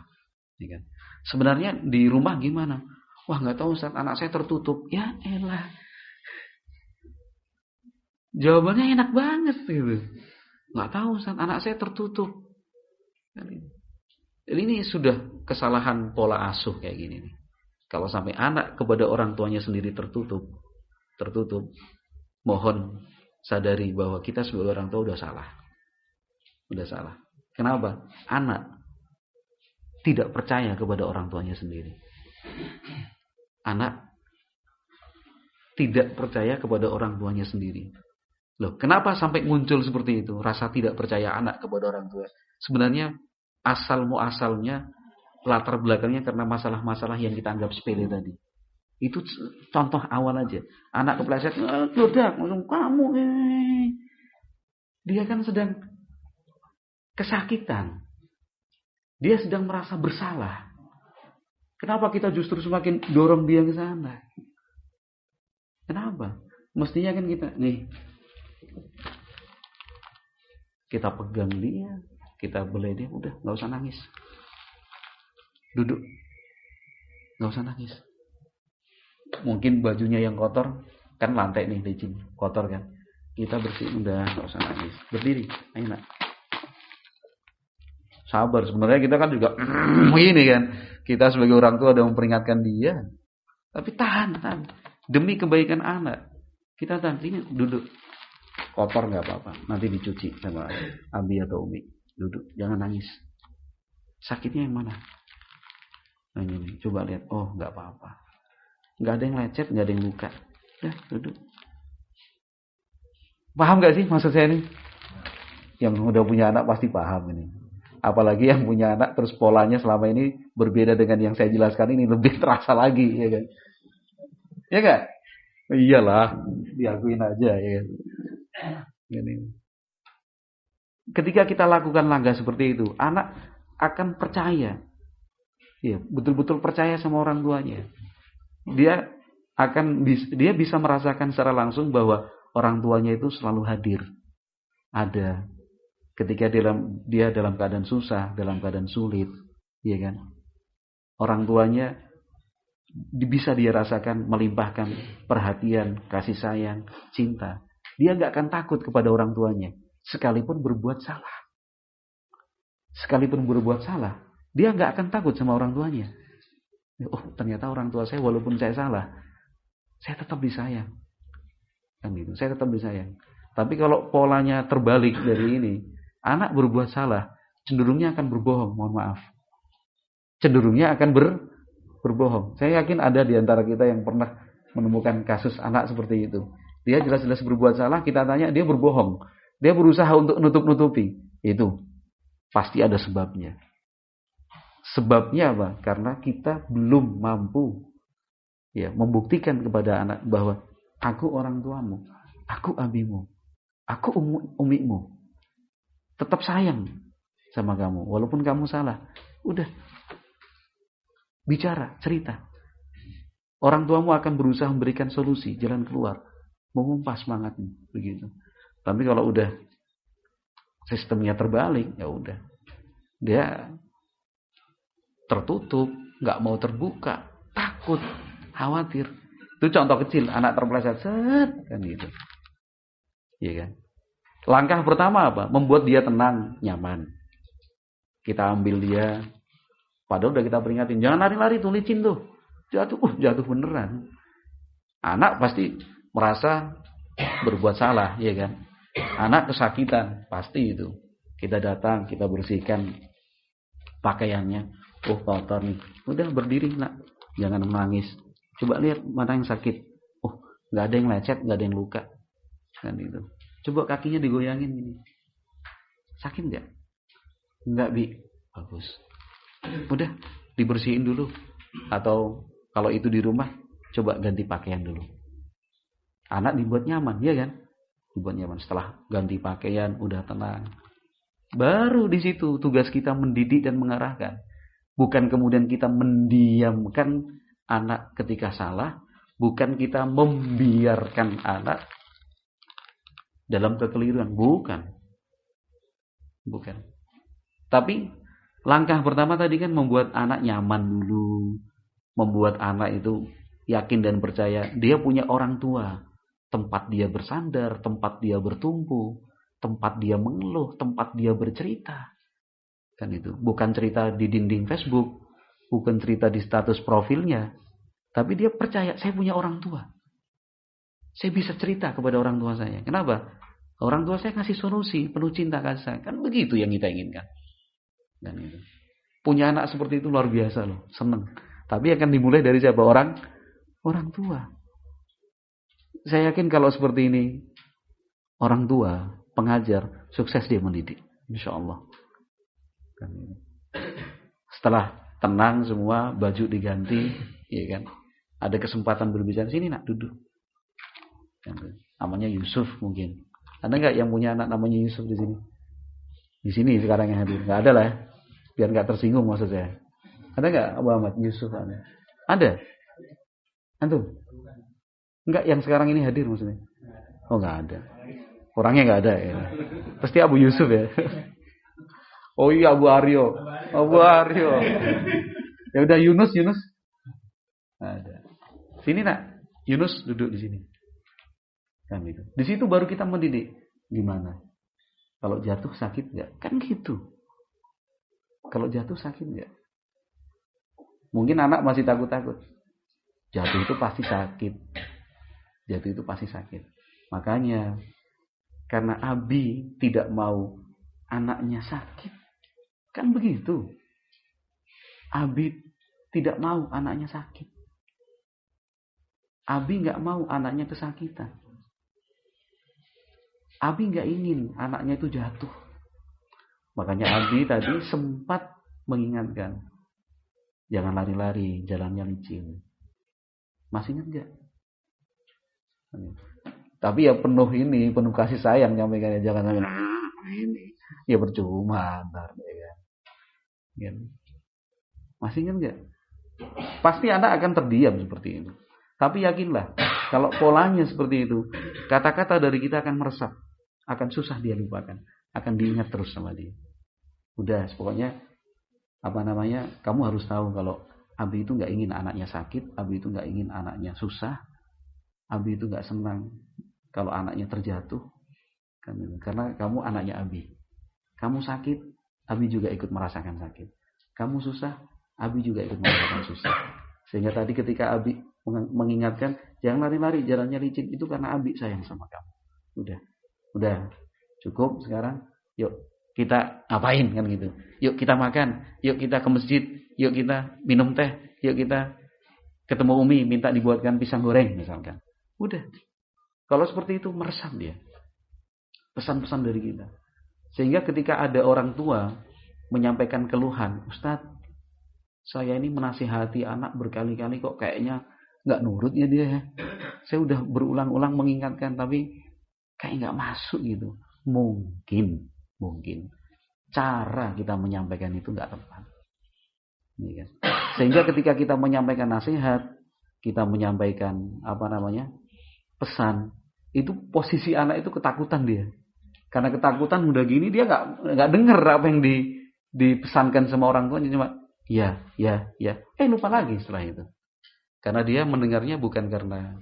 ya kan? Sebenarnya di rumah gimana?" "Wah, nggak tahu Ustaz, anak saya tertutup." Ya elah, jawabannya enak banget gitu. Nggak tahu Ustaz, anak saya tertutup. Jadi ini sudah kesalahan pola asuh kayak gini nih. Kalau sampai anak kepada orang tuanya sendiri tertutup, mohon sadari bahwa kita sebagai orang tua udah salah. Kenapa? Anak tidak percaya kepada orang tuanya sendiri. Anak tidak percaya kepada orang tuanya sendiri. Loh, kenapa sampai muncul seperti itu? Rasa tidak percaya anak kepada orang tua. Sebenarnya asal-muasalnya, latar belakangnya karena masalah-masalah yang kita anggap sepele tadi. Itu contoh awal aja. Anak kepleset, "Dodak, kamu Dia kan sedang kesakitan. Dia sedang merasa bersalah. Kenapa kita justru semakin dorong dia ke sana? Kenapa? Mestinya kan kita pegang dia, kita belai dia, udah, nggak usah nangis. Duduk, nggak usah nangis. Mungkin bajunya yang kotor, kan lantai nih licin, kotor kan. Kita bersihin, udah, nggak usah nangis. Berdiri, ayo nak. Sabar, sebenarnya kita kan juga ini kan. Kita sebagai orang tua ada memperingatkan dia. Tapi tahan. Demi kebaikan anak. Kita tahan, ini duduk. Kotor nggak apa-apa, nanti dicuci sama Abi atau Umi. Duduk, jangan nangis. Sakitnya yang mana? Nah ini, coba lihat. Oh, nggak apa-apa. Nggak ada yang lecet, nggak ada yang luka. Udah, duduk. Paham nggak sih maksud saya ini? Yang udah punya anak pasti paham ini. Apalagi yang punya anak terus polanya selama ini berbeda dengan yang saya jelaskan ini, lebih terasa lagi, ya kan? Ya kan? Iyalah, diakuin aja, ya kan? Ini. Ketika kita lakukan langkah seperti itu, anak akan percaya. Ya, betul-betul percaya sama orang tuanya. Dia bisa merasakan secara langsung bahwa orang tuanya itu selalu hadir. Ada ketika dia dalam keadaan susah, dalam keadaan sulit, ya kan? Orang tuanya bisa dia rasakan melimpahkan perhatian, kasih sayang, cinta. Dia nggak akan takut kepada orang tuanya, sekalipun berbuat salah. Sekalipun berbuat salah, dia nggak akan takut sama orang tuanya. Oh, ternyata orang tua saya walaupun saya salah, saya tetap disayang. Kan gitu, saya tetap disayang. Tapi kalau polanya terbalik dari ini, anak berbuat salah, cenderungnya akan berbohong, mohon maaf. Cenderungnya akan berbohong. Saya yakin ada di antara kita yang pernah menemukan kasus anak seperti itu. Dia jelas-jelas berbuat salah, kita tanya, dia berbohong. Dia berusaha untuk nutup-nutupi. Itu pasti ada sebabnya. Sebabnya apa? Karena kita belum mampu membuktikan kepada anak bahwa aku orang tuamu, aku abimu, aku umimu. Tetap sayang sama kamu walaupun kamu salah. Udah. Bicara, cerita. Orang tuamu akan berusaha memberikan solusi, jalan keluar, memompas semangatmu, begitu. Tapi kalau udah sistemnya terbalik, ya udah. Dia tertutup, nggak mau terbuka, takut, khawatir. Itu contoh kecil, anak terpeleset, kan gitu. Iya kan? Langkah pertama apa? Membuat dia tenang, nyaman. Kita ambil dia, padahal udah kita peringatin, jangan lari-lari tuh, licin tuh. Jatuh beneran. Anak pasti merasa berbuat salah, ya kan? Anak kesakitan, pasti itu. Kita datang, kita bersihkan pakaiannya. Oh, kotor nih. Udah berdiri, nak. Jangan menangis. Coba lihat mana yang sakit. Oh, nggak ada yang lecet, nggak ada yang luka. Kan itu. Coba kakinya digoyangin gini. Sakit nggak? Nggak, Bi. Bagus. Udah dibersihin dulu. Atau kalau itu di rumah, coba ganti pakaian dulu. Anak dibuat nyaman, ya kan? Dibuat nyaman. Setelah ganti pakaian, udah tenang. Baru di situ tugas kita mendidik dan mengarahkan. Bukan kemudian kita mendiamkan anak ketika salah. Bukan kita membiarkan anak dalam kekeliruan. Bukan. Tapi langkah pertama tadi kan membuat anak nyaman dulu. Membuat anak itu yakin dan percaya dia punya orang tua. Tempat dia bersandar, tempat dia bertumpu, tempat dia mengeluh, tempat dia bercerita. Kan itu. Bukan cerita di dinding Facebook, bukan cerita di status profilnya, tapi dia percaya saya punya orang tua. Saya bisa cerita kepada orang tua saya. Kenapa? Orang tua saya kasih solusi, penuh cinta kasih. Kan begitu yang kita inginkan. Dan itu. Punya anak seperti itu luar biasa loh, seneng. Tapi akan dimulai dari siapa? Orang tua. Saya yakin kalau seperti ini, orang tua, pengajar, sukses dia mendidik. Insya Allah. Setelah tenang semua, baju diganti, ya kan? Ada kesempatan berbicara, sini nak duduk. Namanya Yusuf mungkin. Ada nggak yang punya anak namanya Yusuf di sini? Di sini sekarang yang hadir, nggak ada lah. Biar nggak tersinggung maksud saya. Ada nggak Abu Ahmad Yusuf? Ada. Antum? Enggak, yang sekarang ini hadir maksudnya. Oh, nggak ada. Orangnya nggak ada ya. Pasti Abu Yusuf ya. Oh iya, Abu Aryo. Ya udah, Yunus. Ada. Sini nak, Yunus duduk di sini. Kan gitu. Di situ baru kita mendidik. Gimana? Kalau jatuh sakit nggak? Kan gitu. Kalau jatuh sakit nggak? Mungkin anak masih takut-takut. Jatuh itu pasti sakit. Makanya karena Abi tidak mau anaknya sakit. Kan begitu. Abi tidak mau anaknya sakit. Abi nggak mau anaknya kesakitan. Abi nggak ingin anaknya itu jatuh. Makanya Abi tadi sempat mengingatkan, jangan lari-lari, jalannya licin. Masih ingat nggak? Tapi ya penuh kasih sayang nyampaikannya, jangan sampai ini. Ya percuma ntar ya kan. Masih ingat enggak? Pasti anak akan terdiam seperti itu. Tapi yakinlah, kalau polanya seperti itu, kata-kata dari kita akan meresap, akan susah dia lupakan, akan diingat terus sama dia. Udah, pokoknya kamu harus tahu kalau Abi itu nggak ingin anaknya sakit, Abi itu nggak ingin anaknya susah, Abi itu nggak senang kalau anaknya terjatuh, karena kamu anaknya Abi. Kamu sakit, Abi juga ikut merasakan sakit. Kamu susah, Abi juga ikut merasakan susah. Sehingga tadi ketika Abi mengingatkan, jangan lari-lari, jalannya licin, itu karena Abi sayang sama kamu. Udah, cukup sekarang. Yuk kita ngapain kan gitu. Yuk kita makan, yuk kita ke masjid, yuk kita minum teh, yuk kita ketemu Umi minta dibuatkan pisang goreng misalkan. Udah. Kalau seperti itu meresap dia. Pesan-pesan dari kita. Sehingga ketika ada orang tua menyampaikan keluhan, Ustadz, saya ini menasihati anak berkali-kali kok kayaknya nggak nurut ya dia ya. Saya udah berulang-ulang mengingatkan tapi kayak nggak masuk gitu. Mungkin cara kita menyampaikan itu nggak tepat. Sehingga ketika kita menyampaikan nasihat, kita menyampaikan pesan, itu posisi anak itu ketakutan dia. Karena ketakutan udah gini dia nggak dengar apa yang dipesankan sama orang tuanya, cuma ya. Lupa lagi setelah itu. Karena dia mendengarnya bukan karena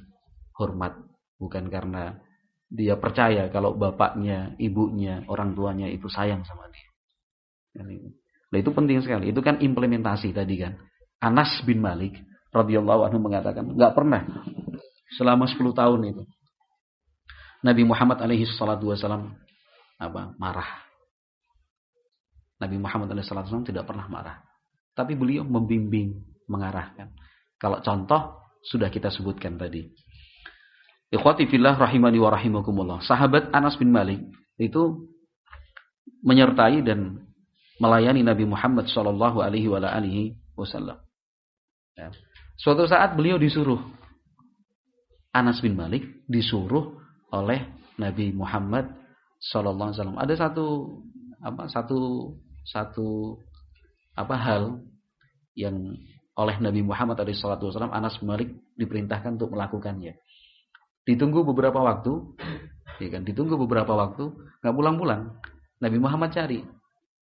hormat, bukan karena dia percaya kalau bapaknya, ibunya, orang tuanya itu sayang sama dia. Nah, itu penting sekali. Itu kan implementasi tadi kan. Anas bin Malik radhiyallahu anhu mengatakan, nggak pernah selama 10 tahun itu Nabi Muhammad alaihi salatu wasallam marah. Nabi Muhammad alaihi salatu wasallam tidak pernah marah. Tapi beliau membimbing, mengarahkan. Kalau contoh sudah kita sebutkan tadi. Ikhwati fillah rahimani wa rahimakumullah. Sahabat Anas bin Malik itu menyertai dan melayani Nabi Muhammad sallallahu alaihi wasallam. Ya. Suatu saat beliau disuruh, Anas bin Malik disuruh oleh Nabi Muhammad sallallahu alaihi wasallam. Ada satu hal yang oleh Nabi Muhammad SAW Anas bin Malik diperintahkan untuk melakukannya. Ditunggu beberapa waktu, nggak pulang-pulang. Nabi Muhammad cari.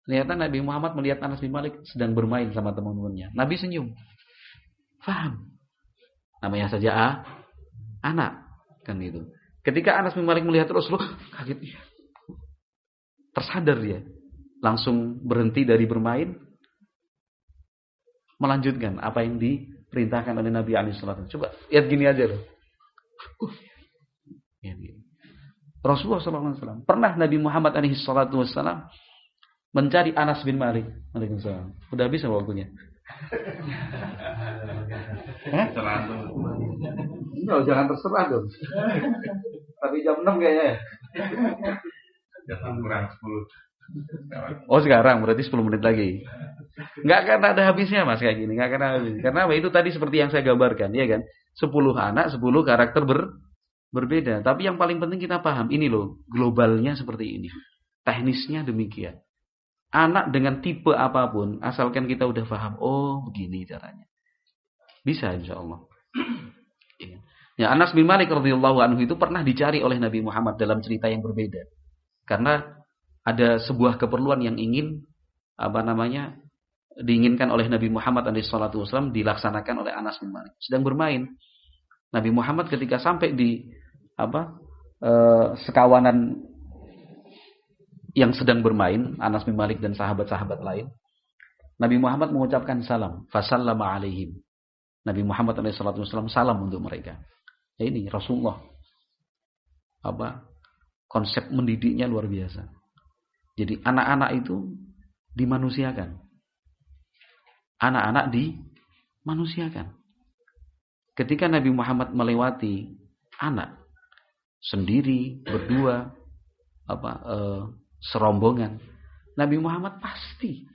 Ternyata Nabi Muhammad melihat Anas bin Malik sedang bermain sama teman-temannya. Nabi senyum. Faham? Namanya saja anak, kan itu. Ketika Anas bin Malik melihat Rasulullah, kaget dia. Tersadar dia. Langsung berhenti dari bermain, melanjutkan apa yang diperintahkan oleh Nabi SAW. Coba lihat gini aja loh. Rasulullah SAW pernah Nabi Muhammad SAW mencari Anas bin Malik. Waalaikumsalam. Udah habis waktunya. Jangan terserah dong. Tapi jam 6 kayaknya. Jam kurang 10. Oh sekarang berarti 10 menit lagi. Nggak akan ada habisnya mas kayak gini. Nggak akan habis. Karena itu tadi seperti yang saya gambarkan, ya kan? 10 anak, 10 karakter berbeda. Tapi yang paling penting kita paham ini loh, globalnya seperti ini. Teknisnya demikian. Anak dengan tipe apapun, asalkan kita udah paham, oh begini caranya. Bisa insya Allah. Ya, Anas bin Malik radhiyallahu anhu itu pernah dicari oleh Nabi Muhammad dalam cerita yang berbeda. Karena ada sebuah keperluan yang diinginkan oleh Nabi Muhammad SAW dilaksanakan oleh Anas bin Malik. Sedang bermain. Nabi Muhammad ketika sampai di sekawanan yang sedang bermain, Anas bin Malik dan sahabat-sahabat lain, Nabi Muhammad mengucapkan salam, fasallama alaihim. Nabi Muhammad SAW salam untuk mereka. Ya ini Rasulullah. Konsep mendidiknya luar biasa. Jadi anak-anak itu dimanusiakan. Anak-anak dimanusiakan. Ketika Nabi Muhammad melewati anak sendiri, berdua, serombongan, Nabi Muhammad pasti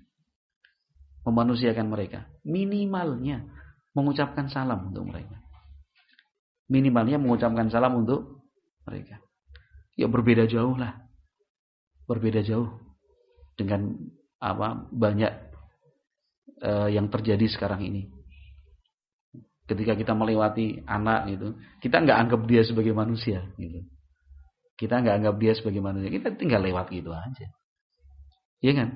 memanusiakan mereka. Minimalnya mengucapkan salam untuk mereka. Minimalnya mengucapkan salam untuk mereka. Ya berbeda jauh lah. Berbeda jauh dengan banyak yang terjadi sekarang ini. Ketika kita melewati anak gitu, kita nggak anggap dia sebagai manusia gitu. Kita nggak anggap dia sebagai manusia, kita tinggal lewat gitu aja. Iya kan?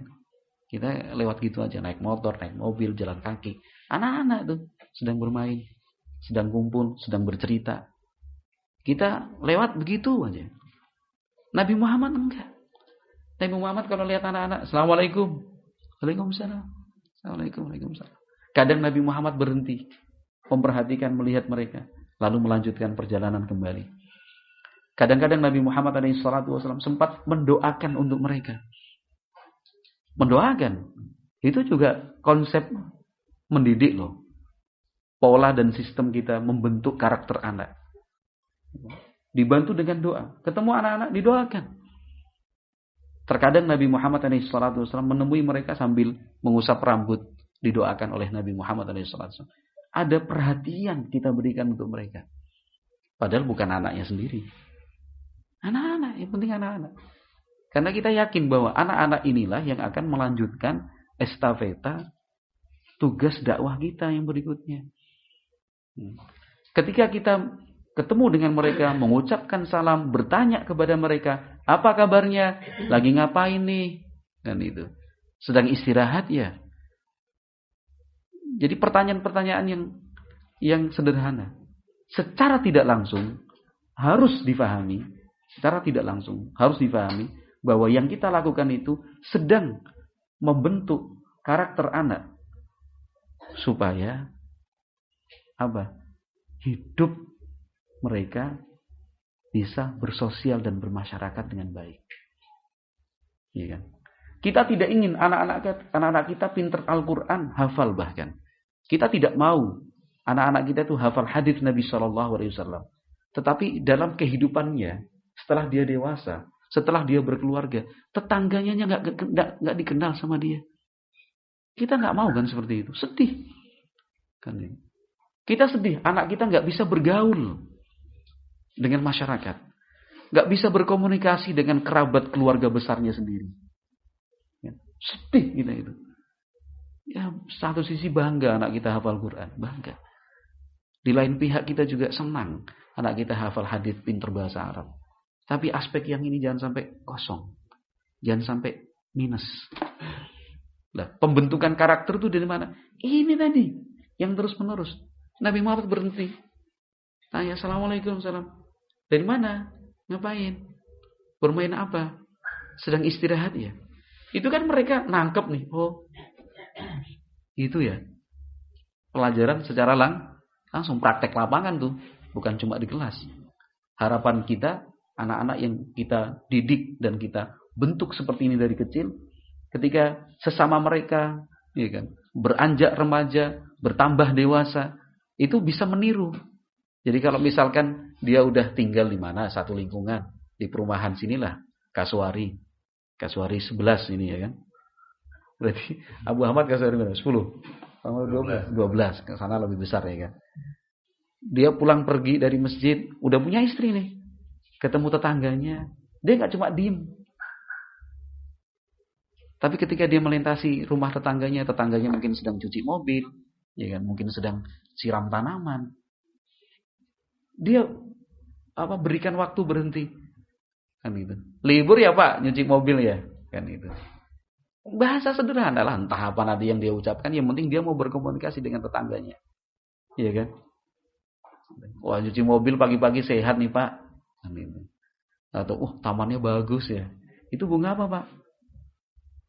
Kita lewat gitu aja, naik motor, naik mobil, jalan kaki. Anak-anak tuh sedang bermain, sedang kumpul, sedang bercerita. Kita lewat begitu aja. Nabi Muhammad enggak. Nabi Muhammad kalau lihat anak-anak, Assalamualaikum. Waalaikumsalam. Assalamualaikum. Waalaikumsalam. Kadang Nabi Muhammad berhenti, memperhatikan, melihat mereka, lalu melanjutkan perjalanan kembali. Kadang-kadang Nabi Muhammad SAW sempat mendoakan untuk mereka. Mendoakan. Itu juga konsep mendidik loh. Pola dan sistem kita membentuk karakter anak. Dibantu dengan doa. Ketemu anak-anak didoakan. Terkadang Nabi Muhammad SAW menemui mereka sambil mengusap rambut. Didoakan oleh Nabi Muhammad SAW. Ada perhatian kita berikan untuk mereka. Padahal bukan anaknya sendiri. Anak-anak, yang penting anak-anak. Karena kita yakin bahwa anak-anak inilah yang akan melanjutkan estafeta tugas dakwah kita yang berikutnya. Ketika kita ketemu dengan mereka, mengucapkan salam, bertanya kepada mereka, apa kabarnya? Lagi ngapain nih? Dan itu. Sedang istirahat ya? Jadi pertanyaan-pertanyaan yang sederhana. Secara tidak langsung harus difahami. Secara tidak langsung harus difahami bahwa yang kita lakukan itu sedang membentuk karakter anak supaya hidup mereka bisa bersosial dan bermasyarakat dengan baik. Iya kan? Kita tidak ingin anak-anak kita pintar Al-Quran, hafal bahkan. Kita tidak mau anak-anak kita itu hafal hadis Nabi SAW. Tetapi dalam kehidupannya, setelah dia dewasa, setelah dia berkeluarga, tetangganya nggak dikenal sama dia. Kita nggak mau kan seperti itu, sedih. Kan? Kita sedih, anak kita nggak bisa bergaul dengan masyarakat, nggak bisa berkomunikasi dengan kerabat keluarga besarnya sendiri. Ya, sedih kita itu. Ya, satu sisi bangga anak kita hafal Quran, bangga. Di lain pihak kita juga senang anak kita hafal hadis, pintar bahasa Arab. Tapi aspek yang ini jangan sampai kosong. Jangan sampai minus. Nah, pembentukan karakter itu dari mana? Ini tadi. Yang terus-menerus. Nabi Muhammad berhenti. Tanya, Assalamualaikum. Salam. Dari mana? Ngapain? Bermain apa? Sedang istirahat ya? Itu kan mereka nangkep nih. Oh, itu ya. Pelajaran secara langsung praktek lapangan tuh. Bukan cuma di kelas. Harapan kita, anak-anak yang kita didik dan kita bentuk seperti ini dari kecil, ketika sesama mereka ya kan, beranjak remaja, bertambah dewasa, itu bisa meniru. Jadi kalau misalkan dia udah tinggal di mana, satu lingkungan, di perumahan sinilah, Kasuari 11 ini ya kan. Berarti Abu Ahmad Kasuari berapa? 10? 12. Ke sana lebih besar ya kan. Dia pulang pergi dari masjid, udah punya istri nih. Ketemu tetangganya, dia nggak cuma diem. Tapi ketika dia melintasi rumah tetangganya mungkin sedang cuci mobil, ya kan, mungkin sedang siram tanaman. Dia berikan waktu berhenti, kan itu. Libur ya Pak, nyuci mobil ya, kan itu. Bahasa sederhana lah, entah apa nanti yang dia ucapkan, yang penting dia mau berkomunikasi dengan tetangganya, ya kan. Wah, nyuci mobil pagi-pagi sehat nih Pak. Atau tamannya bagus ya. Itu bunga apa Pak?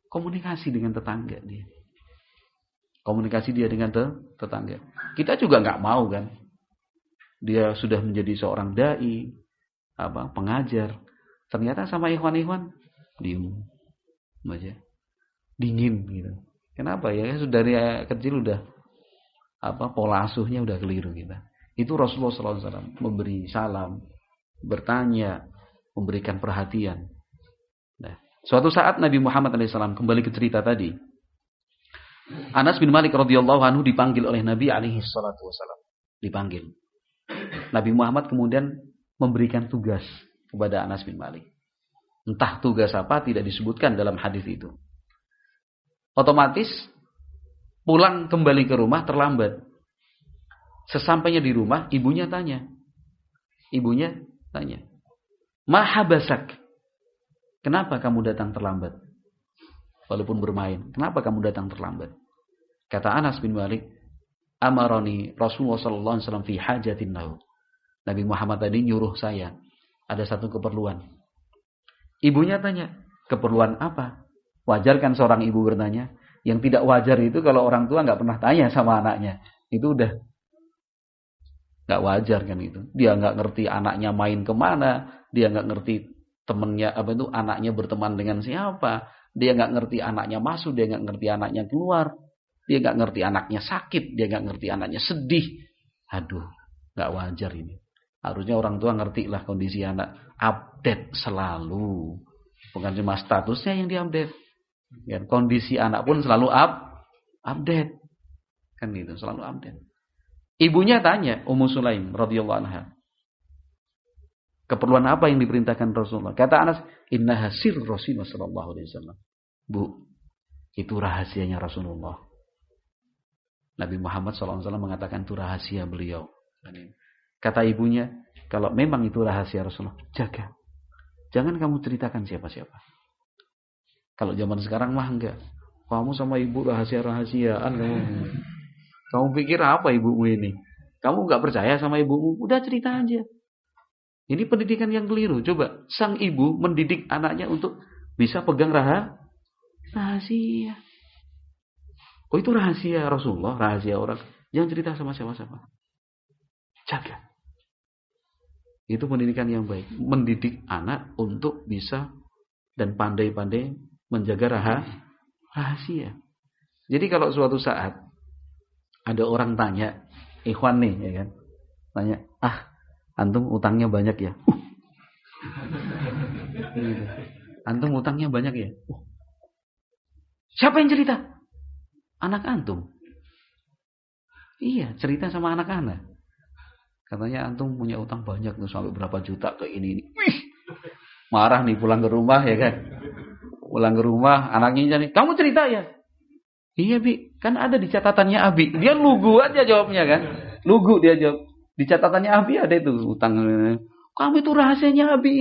Komunikasi dengan tetangga dia. Komunikasi dia dengan tetangga. Kita juga nggak mau kan. Dia sudah menjadi seorang dai, pengajar. Ternyata sama ikhwan-ikhwan diem aja. Dingin gitu. Kenapa ya? Sudah dari kecil udah pola asuhnya udah keliru kita. Itu Rasulullah SAW memberi salam, bertanya, memberikan perhatian. Nah, suatu saat Nabi Muhammad SAW kembali ke cerita tadi. Anas bin Malik radhiyallahu anhu dipanggil oleh Nabi SAW. Dipanggil. Nabi Muhammad kemudian memberikan tugas kepada Anas bin Malik. Entah tugas apa tidak disebutkan dalam hadis itu. Otomatis pulang kembali ke rumah terlambat. Sesampainya di rumah, ibunya tanya. Ma habasak? Kenapa kamu datang terlambat? Walaupun bermain, kenapa kamu datang terlambat? Kata Anas bin Malik, amaroni Rasulullah sallallahu alaihi wasallam fi hajatin lahu. Nabi Muhammad tadi nyuruh saya, ada satu keperluan. Ibunya tanya, keperluan apa? Wajar kan seorang ibu bertanya? Yang tidak wajar itu kalau orang tua nggak pernah tanya sama anaknya. Itu udah nggak wajar kan itu. Dia nggak ngerti anaknya main kemana, dia nggak ngerti temennya anaknya berteman dengan siapa, dia nggak ngerti anaknya masuk, dia nggak ngerti anaknya keluar, dia nggak ngerti anaknya sakit, dia nggak ngerti anaknya sedih. Aduh, nggak wajar ini. Harusnya orang tua ngerti lah kondisi anak, update selalu, bukan cuma statusnya yang diupdate, ya, kondisi anak pun selalu update, kan gitu, selalu update. Ibunya tanya, Ummu Sulaim radhiyallahu anha, keperluan apa yang diperintahkan Rasulullah? Kata Anas, innaha sirr Rasulullah sallallahu alaihi wasallam. Bu, itu rahasianya Rasulullah. Nabi Muhammad sallallahu alaihi wasallam mengatakan itu rahasia beliau. Kata ibunya, kalau memang itu rahasia Rasulullah, jaga. Jangan kamu ceritakan siapa-siapa. Kalau zaman sekarang mah enggak. Kamu sama ibu rahasia-rahasiaan kamu. Kamu pikir apa ibumu ini? Kamu enggak percaya sama ibumu? Udah cerita aja. Ini pendidikan yang keliru. Coba, sang ibu mendidik anaknya untuk bisa pegang rahasia. Oh, itu rahasia Rasulullah, rahasia orang. Jangan cerita sama siapa-siapa. Jaga. Itu pendidikan yang baik. Mendidik anak untuk bisa dan pandai-pandai menjaga rahasia. Jadi kalau suatu saat ada orang tanya, ikhwan nih, ya kan? Tanya, antum utangnya banyak ya? Antum utangnya banyak ya? Siapa yang cerita? Anak antum. Iya, cerita sama anak-anak. Katanya antum punya utang banyak tuh sampai berapa juta ke ini. Wih, marah nih pulang ke rumah ya kan? Pulang ke rumah, anaknya jadi, kamu cerita ya? Iya Bi, kan ada di catatannya Abi. Dia lugu aja jawabnya kan? Lugu dia jawab. Di catatannya Abi ada itu utang. Kamu itu rahasianya Abi.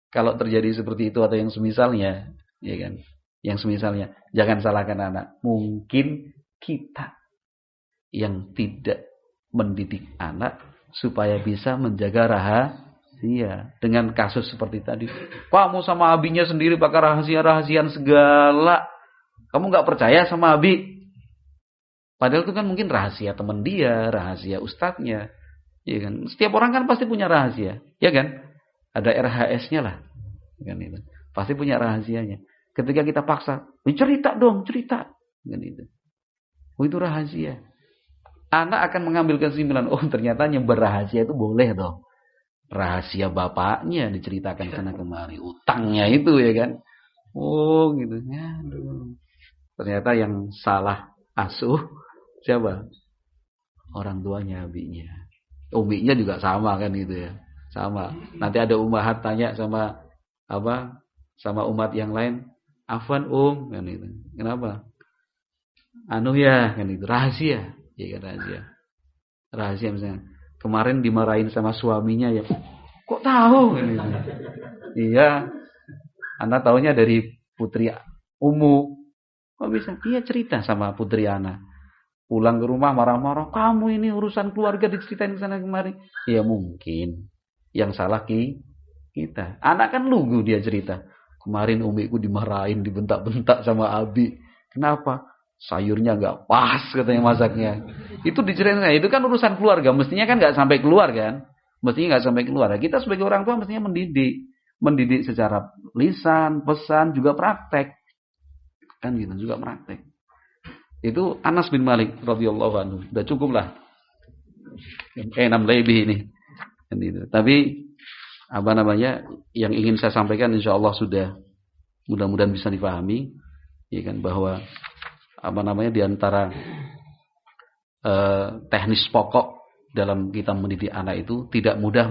Kalau terjadi seperti itu atau yang semisalnya, ya kan? Yang semisalnya, jangan salahkan anak. Mungkin kita yang tidak mendidik anak supaya bisa menjaga rahasia. Dengan kasus seperti tadi, kamu sama abinya sendiri pakai rahasia-rahasian segala. Kamu nggak percaya sama abi? Padahal itu kan mungkin rahasia teman dia, rahasia ustadznya, ya kan? Setiap orang kan pasti punya rahasia, ya kan? Ada RHS-nya lah, kan itu. Pasti punya rahasianya. Ketika kita paksa, cerita dong, cerita, kan itu. Oh, itu rahasia. Anak akan mengambil kesimpulan, oh ternyata nyebar rahasia itu boleh dong. Rahasia bapaknya diceritakan sana kemari, utangnya itu ya kan. Oh gitu. Aduh. Ternyata yang salah asuh siapa? Orang tuanya, abinya. Uminya juga sama kan gitu ya. Sama. Nanti ada umahat tanya sama sama umat yang lain, afwan kan itu. Kenapa? Anu ya kan itu rahasia. Ya kan rahasia misalnya kemarin dimarahin sama suaminya ya, kok tahu kan itu. Iya, Anda taunya dari putri Umu. Kok bisa? Iya, cerita sama putri Ana. Pulang ke rumah marah-marah, kamu ini urusan keluarga diceritain sana kemari. Ya mungkin yang salah kita. Anak kan lugu dia cerita. Kemarin umiku dimarahin, dibentak-bentak sama abi. Kenapa? Sayurnya nggak pas katanya masaknya. Itu diceritain. Itu kan urusan keluarga. Mestinya kan nggak sampai keluar kan? Mestinya nggak sampai keluar. Kita sebagai orang tua mestinya mendidik secara lisan, pesan, juga praktek. Kan gitu, juga praktek. Itu Anas bin Malik radhiyallahu anhu. Udah cukup lah. 6 lebih ini. Kan gitu. Tapi yang ingin saya sampaikan insyaallah sudah mudah-mudahan bisa dipahami, ya kan, bahwa di antara teknis pokok dalam kita mendidik anak itu tidak mudah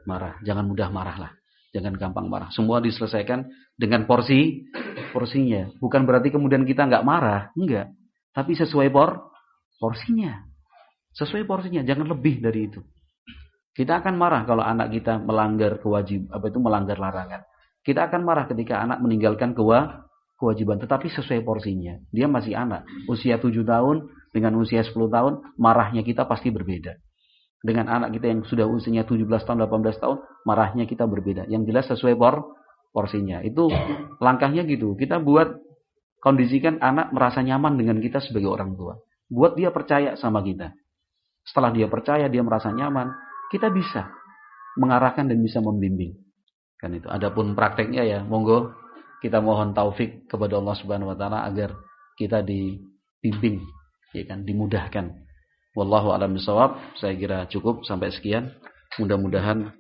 marah. Jangan mudah marah lah. Jangan gampang marah. Semua diselesaikan dengan porsinya. Bukan berarti kemudian kita nggak marah. Enggak. Tapi sesuai porsinya. Sesuai porsinya. Jangan lebih dari itu. Kita akan marah kalau anak kita melanggar melanggar larangan. Kita akan marah ketika anak meninggalkan kewajiban. Tetapi sesuai porsinya. Dia masih anak. Usia 7 tahun dengan usia 10 tahun. Marahnya kita pasti berbeda. Dengan anak kita yang sudah usianya 17 tahun, 18 tahun, marahnya kita berbeda. Yang jelas sesuai porsinya. Itu langkahnya gitu. Kita kondisikan anak merasa nyaman dengan kita sebagai orang tua. Buat dia percaya sama kita. Setelah dia percaya, dia merasa nyaman, kita bisa mengarahkan dan bisa membimbing. Kan itu. Adapun prakteknya ya, monggo kita mohon taufik kepada Allah Subhanahu wa taala agar kita dibimbing, ya kan, dimudahkan. Wallahu a'lam bishawab. Saya kira cukup sampai sekian. Mudah-mudahan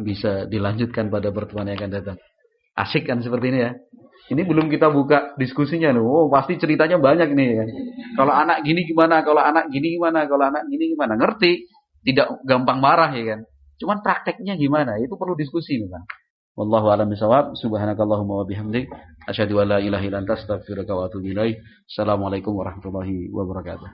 bisa dilanjutkan pada pertemuan yang akan datang. Asik kan seperti ini ya. Ini belum kita buka diskusinya loh. Oh, pasti ceritanya banyak nih kan. Kalau anak gini gimana, kalau anak gini gimana, kalau anak gini gimana. Ngerti, tidak gampang marah ya kan. Cuman prakteknya gimana? Itu perlu diskusi memang. Wallahu a'lam bishawab. Subhanakallahumma wa bihamdik asyhadu an la ilaha illa anta astaghfiruka wa atubu ilaik. Assalamualaikum warahmatullahi wabarakatuh.